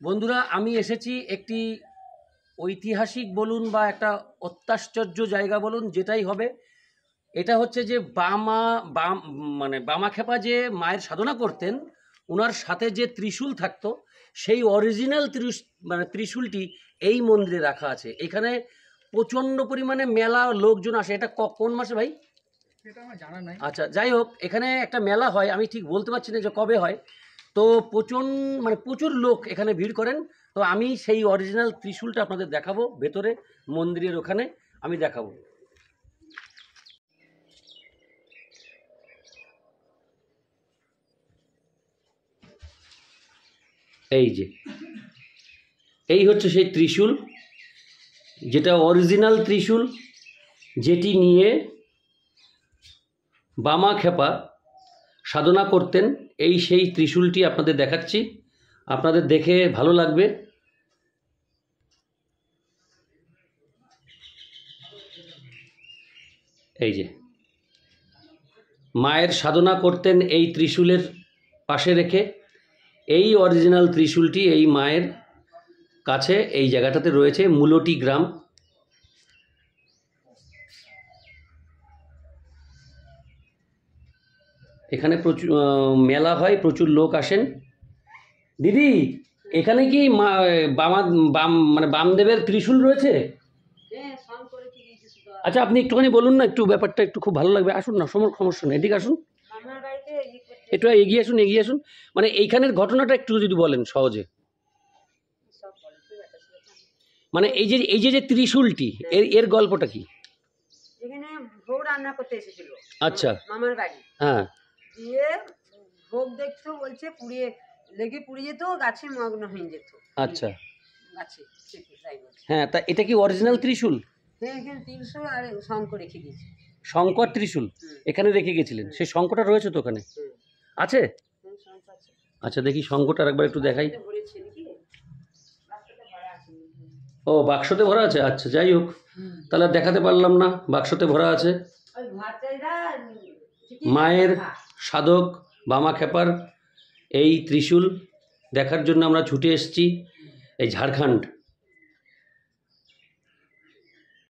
বন্ধুরা, আমি এসেছি একটি ঐতিহাসিক বলুন বা একটা অত্যাশ্চর্য জায়গা বলুন, যেটাই হবে। এটা হচ্ছে যে বামাখ্যাপা যে মায়ের সাধনা করতেন, ওনার সাথে যে ত্রিশূল থাকতো, সেই অরিজিনাল ত্রিশূলটি এই মন্দিরে রাখা আছে। এখানে প্রচণ্ড পরিমাণে মেলা লোকজন আসে। এটা কোন মাসে ভাই? এটা আমার জানা নাই। আচ্ছা, যাই হোক, এখানে একটা মেলা হয়, আমি ঠিক বলতে পারছি না যে কবে হয়। তো প্রচুর লোক এখানে ভিড় করেন। তো আমি সেই অরিজিনাল ত্রিশূলটা আপনাদের দেখাবো, ভেতরে মন্দিরের ওখানে আমি দেখাবো। এই হচ্ছে সেই ত্রিশূল, যেটা অরিজিনাল ত্রিশূল, যেটি নিয়ে বামাখ্যাপা সাধনা করতেন। সেই ত্রিশূলটি আপনাদের দেখাচ্ছি, আপনাদের দেখে ভালো লাগবে। এই যে মায়ের সাধনা করতেন এই ত্রিশূলের পাশে রেখে। এই অরিজিনাল ত্রিশূলটি এই মায়ের কাছে এই জায়গাটাতে রয়েছে, মূলটি গ্রাম। এখানে প্রচুর মেলা হয়, প্রচুর লোক আসেন। দিদি, এখানে কি বামদেবের ত্রিশূল রয়েছে? আচ্ছা, আপনি একটুখানি বলুন না, একটু ব্যাপারটা একটু খুব ভালো লাগবে। আসুন না, সমস্যা নেই, এদিকে আসুন, একটু এগিয়ে আসুন। মানে এইখানের ঘটনাটা একটু যদি বলেন সহজে। মানে এই যে ত্রিশূলটি, এর গল্পটা কি? এখানে ভোগ রান্না করতে এসেছিল। আচ্ছা, মামার বাড়ি। হ্যাঁ, দিয়ে ভোগ দেখতো, বলছে পুড়িয়ে যেত, গাছে মগ্ন হয়ে যেত। আচ্ছা, গাছে হ্যাঁ। তা এটা কি অরিজিনাল ত্রিশূল? হ্যাঁ, এখানে ত্রিশূল আর শঙ্খ রেখে দিয়েছে। শঙ্কর ত্রিশূল এখানে রেখে গেছিলেন? সেই শঙ্কটা রয়েছে তো ওখানে? আছে? আচ্ছা, দেখি শঙ্কটা একবার একটু দেখাই। ও, বাক্সতে ভরা আছে। আচ্ছা, যাই হোক, তাহলে দেখাতে পারলাম না। বাক্সতে ভরা আছে। মায়ের সাধক বামাখ্যাপার এই ত্রিশূল দেখার জন্য আমরা ছুটে এসেছি এই ঝাড়খণ্ড।